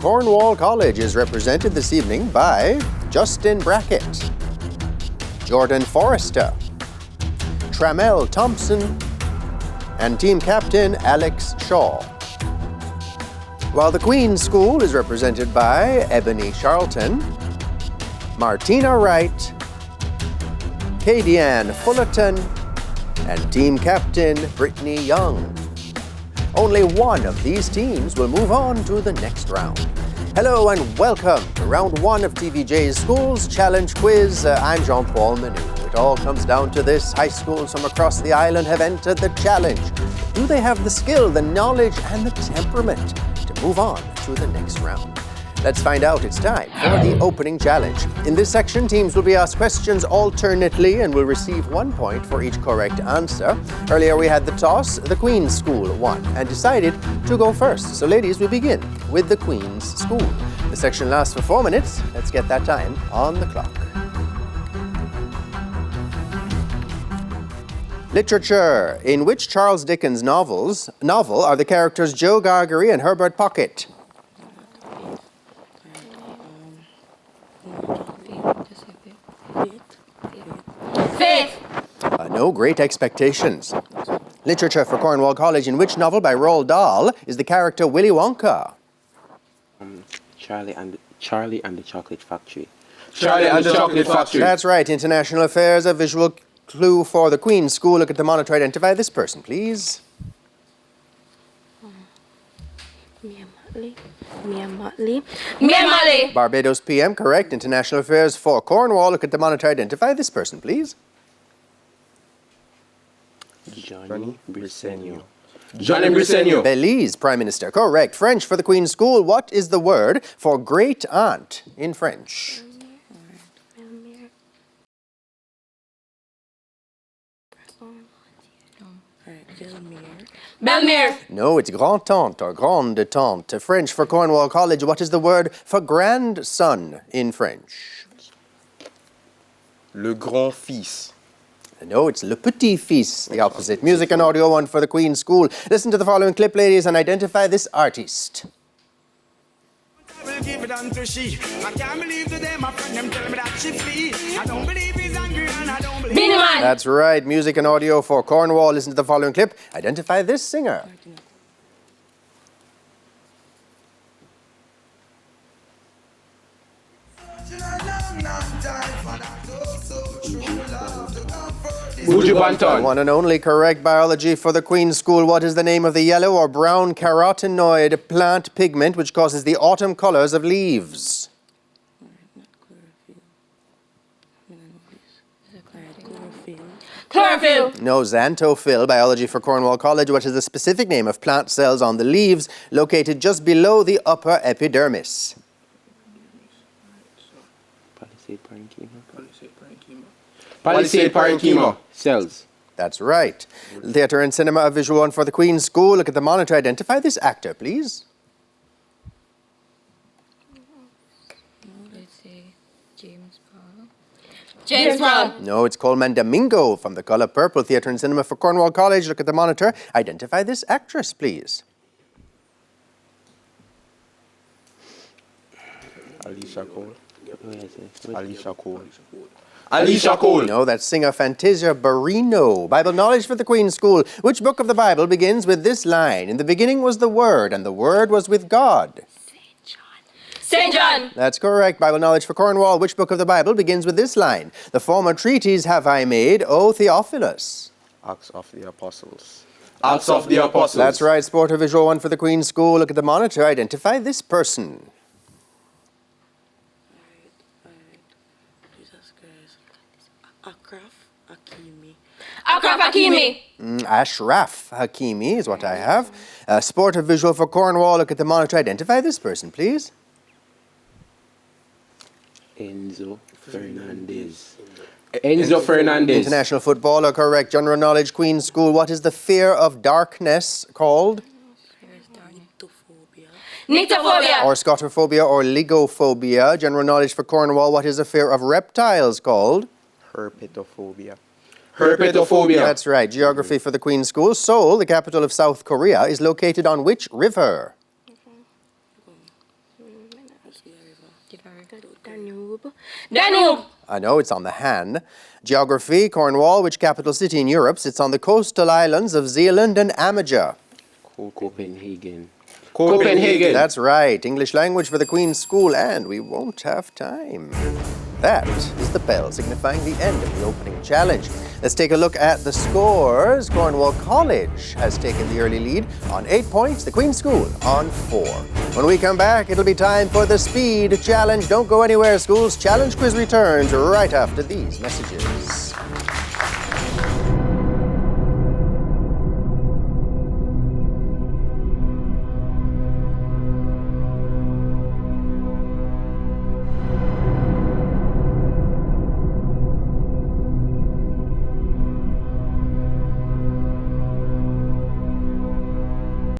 Cornwall College is represented this evening by Justin Brackett, Jordan Forrester, Tramel Thompson, and team captain Alex Shaw. While the Queen's School is represented by Ebony Charlton, Martina Wright, Kadian Fullerton, and team captain Brittany Young. Only one of these teams will move on to the next round. Hello and welcome to round one of TVJ's Schools Challenge Quiz. I'm Jean-Paul Menu. It all comes down to this. High schools from across the island have entered the challenge. Do they have the skill, the knowledge, and the temperament to move on to the next round? Let's find out. It's time for the opening challenge. In this section, teams will be asked questions alternately and will receive 1 point for each correct answer. Earlier we had the toss. The Queen's School won and decided to go first. So ladies, we begin with the Queen's School. The section lasts for 4 minutes. Let's get that time on the clock. Literature. In which Charles Dickens novel are the characters Joe Gargery and Herbert Pocket? Faith. No, Great Expectations. Literature for Cornwall College. In which novel by Roald Dahl is the character Willy Wonka? Charlie and the Chocolate Factory. Charlie and the Chocolate Factory. That's right. International Affairs. A visual clue for the Queen's School. Look at the monitor. Identify this person, please. Mia Motley. Barbados PM. Correct. International Affairs for Cornwall. Look at the monitor. Identify this person, please. Johnny Briceño. Johnny Briceño. Belize Prime Minister. Correct. French for the Queen's School. What is the word for great aunt in French? Belmere. No, it's grand-tante or grande-tante. French for Cornwall College. What is the word for grandson in French? Le grand-fils. No, it's le petit-fils, the opposite. Music and audio one for the Queen's School. Listen to the following clip, ladies, and identify this artist. I will give it unto she. I can't believe today my friend them tell me that she flee. I don't believe he's angry and I don't believe. Beenie Man. That's right. Music and audio for Cornwall. Listen to the following clip. Identify this singer. Buju Banton. One and only correct. Biology for the Queen's School. What is the name of the yellow or brown carotenoid plant pigment which causes the autumn colors of leaves? Chlorophyll. No, xanthophyll. Biology for Cornwall College. What is the specific name of plant cells on the leaves located just below the upper epidermis? Palisade parenchyma. Cells. That's right. Theatre and cinema, a visual one for the Queen's School. Look at the monitor. Identify this actor, please. Let's say James Brown. No, it's Coleman Domingo from The Colour Purple. Theatre and cinema for Cornwall College. Look at the monitor. Identify this actress, please. Alicia Cole. Alicia Cole. Alicia Cole. No, that's singer Fantasia Barrino. Bible knowledge for the Queen's School. Which book of the Bible begins with this line? In the beginning was the Word, and the Word was with God. St. John. That's correct. Bible knowledge for Cornwall. Which book of the Bible begins with this line? The former treatise have I made, O Theophilus. Acts of the Apostles. Acts of the Apostles. That's right. Sport or visual one for the Queen's School. Look at the monitor. Identify this person. Akraf Hakimi. Ashraf Hakimi is what I have. Sport or visual for Cornwall. Look at the monitor. Identify this person, please. Enzo Fernandez. Enzo Fernandez. International footballer, correct. General knowledge, Queen's School. What is the fear of darkness called? Nyctophobia. Or scotophobia or ligophobia. General knowledge for Cornwall. What is the fear of reptiles called? Herpetophobia. Herpetophobia. That's right. Geography for the Queen's School. Seoul, the capital of South Korea, is located on which river? Danube. I know it's on the Han. Geography, Cornwall, which capital city in Europe sits on the coastal islands of Zealand and Amager? Copenhagen. Copenhagen. That's right. English language for the Queen's School, and we won't have time. That is the bell signifying the end of the opening challenge. Let's take a look at the scores. Cornwall College has taken the early lead on 8 points, the Queen's School on 4. When we come back, it'll be time for the Speed Challenge. Don't go anywhere, schools. Challenge quiz returns right after these messages.